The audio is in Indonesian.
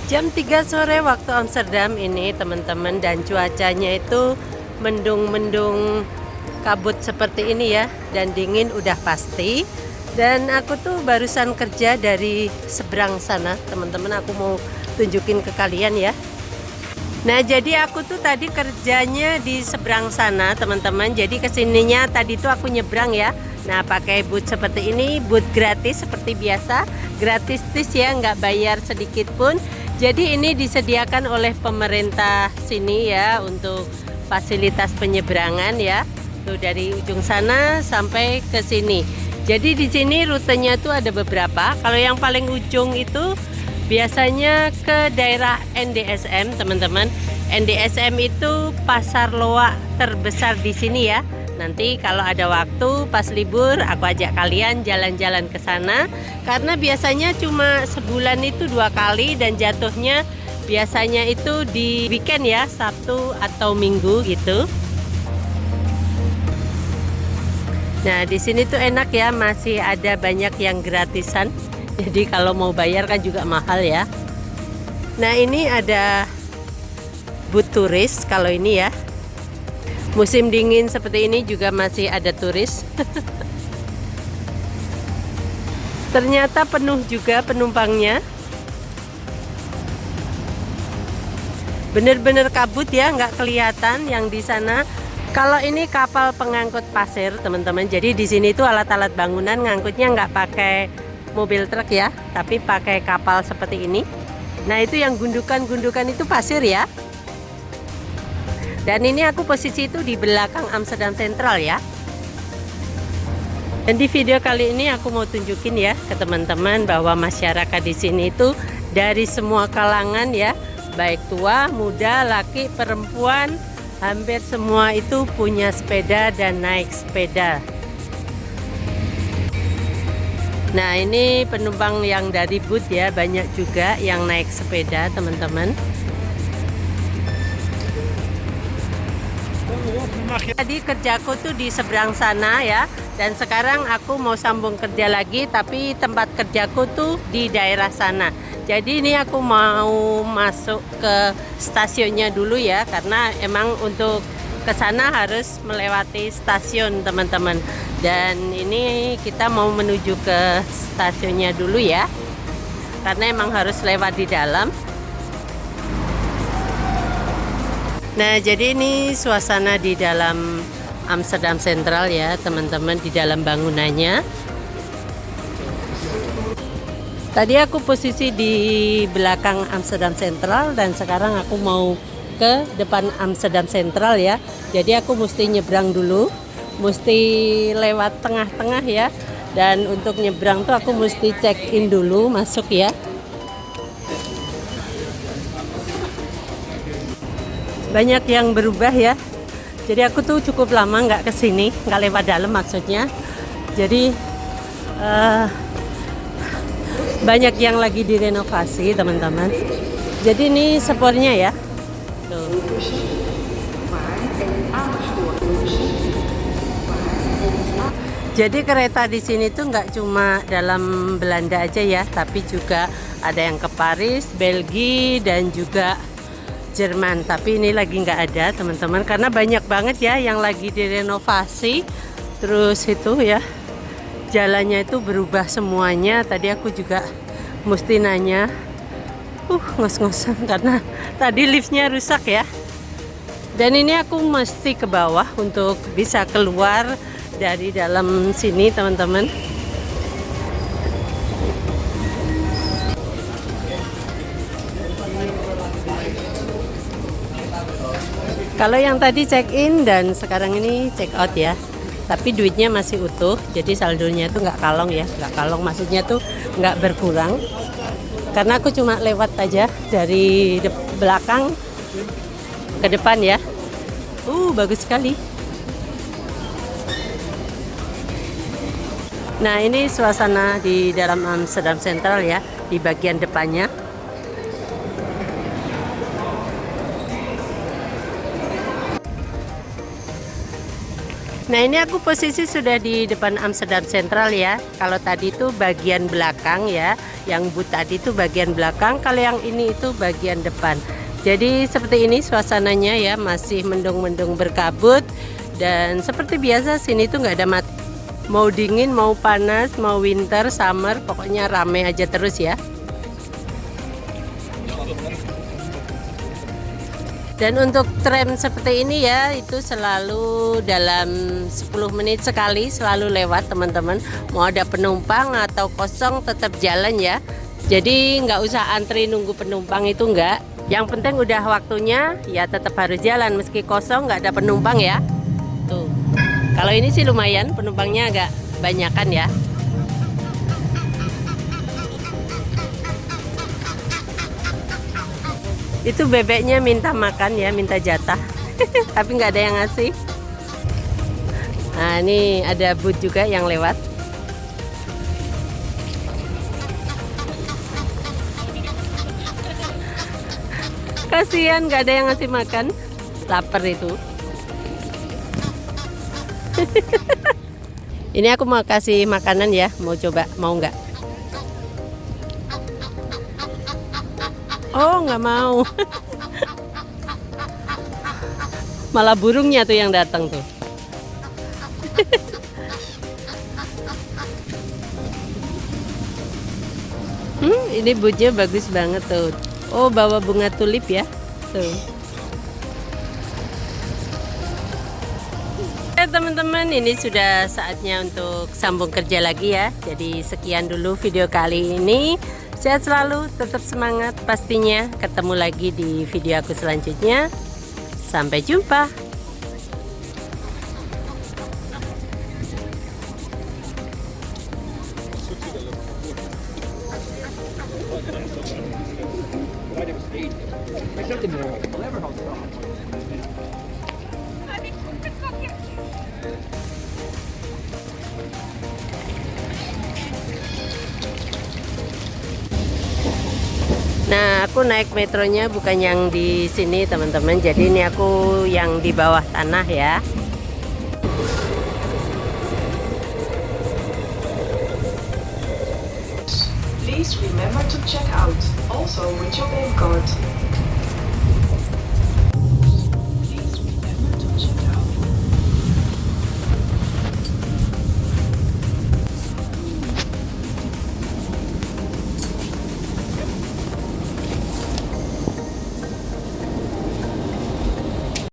Jam 3 sore waktu Amsterdam ini teman-teman, dan cuacanya itu mendung-mendung kabut seperti ini ya, dan dingin udah pasti. Dan aku tuh barusan kerja dari seberang sana teman-teman, aku mau tunjukin ke kalian ya. Nah, jadi aku tuh tadi kerjanya di seberang sana teman-teman. Jadi kesininya tadi tuh aku nyebrang ya. Nah, pakai boot seperti ini, boot gratis seperti biasa, gratis ya, nggak bayar sedikit pun. Jadi ini disediakan oleh pemerintah sini ya untuk fasilitas penyeberangan ya. Tuh dari ujung sana sampai ke sini. Jadi di sini rutenya tuh ada beberapa. Kalau yang paling ujung itu biasanya ke daerah NDSM teman-teman. NDSM itu pasar loak terbesar di sini ya. Nanti kalau ada waktu pas libur aku ajak kalian jalan-jalan ke sana, karena biasanya cuma sebulan itu 2 kali dan jatuhnya biasanya itu di weekend ya, Sabtu atau Minggu gitu. Nah, di sini tuh enak ya, masih ada banyak yang gratisan. Jadi kalau mau bayar kan juga mahal ya. Nah, ini ada booth turis kalau ini ya. Musim dingin seperti ini juga masih ada turis. Ternyata penuh juga penumpangnya. Bener-bener kabut ya, nggak kelihatan yang di sana. Kalau ini kapal pengangkut pasir teman-teman. Jadi di sini tuh alat-alat bangunan ngangkutnya nggak pakai mobil truk ya, tapi pakai kapal seperti ini. Nah, itu yang gundukan-gundukan itu pasir ya. Dan ini aku posisi itu di belakang Amsterdam Central ya. Dan di video kali ini aku mau tunjukin ya ke teman-teman bahwa masyarakat di sini itu dari semua kalangan ya, baik tua, muda, laki, perempuan, hampir semua itu punya sepeda dan naik sepeda. Nah, ini penumpang yang dari boot ya, banyak juga yang naik sepeda teman-teman. Tadi kerjaku tuh di seberang sana ya, dan sekarang aku mau sambung kerja lagi, tapi tempat kerjaku tuh di daerah sana. Jadi ini aku mau masuk ke stasiunnya dulu ya, karena emang untuk ke sana harus melewati stasiun teman-teman. Dan ini kita mau menuju ke stasiunnya dulu ya, karena emang harus lewat di dalam. Nah, jadi ini suasana di dalam Amsterdam Central ya teman-teman, di dalam bangunannya. Tadi aku posisi di belakang Amsterdam Central dan sekarang aku mau ke depan Amsterdam Central ya. Jadi aku mesti nyebrang dulu, mesti lewat tengah-tengah ya. Dan untuk nyebrang tuh aku mesti check in dulu masuk ya. Banyak yang berubah ya. Jadi aku tuh cukup lama nggak kesini, nggak lewat dalam maksudnya. Jadi banyak yang lagi direnovasi teman-teman. Jadi ini spornya ya. Tuh. Jadi kereta di sini tuh nggak cuma dalam Belanda aja ya, tapi juga ada yang ke Paris, Belgia, dan juga Jerman. Tapi ini lagi nggak ada teman-teman, karena banyak banget ya yang lagi direnovasi. Terus itu ya, jalannya itu berubah semuanya. Tadi aku juga mesti nanya, ngos-ngosan karena tadi liftnya rusak ya. Dan ini aku mesti ke bawah untuk bisa keluar dari dalam sini teman-teman. Kalau yang tadi check in dan sekarang ini check out ya, tapi duitnya masih utuh, jadi saldonya tuh nggak kalong ya, nggak kalong maksudnya tuh nggak berkurang, karena aku cuma lewat aja dari belakang ke depan ya. Bagus sekali. Nah, ini suasana di dalam Amsterdam Central ya, di bagian depannya. Nah, ini aku posisi sudah di depan Amsterdam Central ya. Kalau tadi itu bagian belakang ya, Yang but tadi itu bagian belakang, kalau yang ini itu bagian depan. Jadi seperti ini suasananya ya, masih mendung-mendung berkabut. Dan seperti biasa sini tuh nggak ada mati. Mau dingin, mau panas, mau winter, summer, pokoknya rame aja terus ya. Dan untuk tram seperti ini ya, itu selalu dalam 10 menit sekali selalu lewat teman-teman. Mau ada penumpang atau kosong tetap jalan ya. Jadi nggak usah antri nunggu penumpang itu nggak. Yang penting udah waktunya ya tetap harus jalan meski kosong nggak ada penumpang ya. Tuh. Kalau ini sih lumayan penumpangnya agak banyakan ya. Itu bebeknya minta makan ya, minta jatah. Tapi nggak ada yang ngasih. Nah ini ada booth juga yang lewat. Kasihan nggak ada yang ngasih makan. Lapar itu. Ini aku mau kasih makanan ya, mau coba, mau nggak? Oh nggak mau. Malah burungnya tuh yang datang tuh. Ini boothnya bagus banget tuh. Oh bawa bunga tulip ya tuh. Teman-teman, ini sudah saatnya untuk sambung kerja lagi ya. Jadi sekian dulu video kali ini. Sehat selalu, tetap semangat pastinya. Ketemu lagi di video aku selanjutnya. Sampai jumpa. Nah, aku naik metronya bukan yang di sini, teman-teman. Jadi ini aku yang di bawah tanah ya. Please remember to check out, also with your bank card.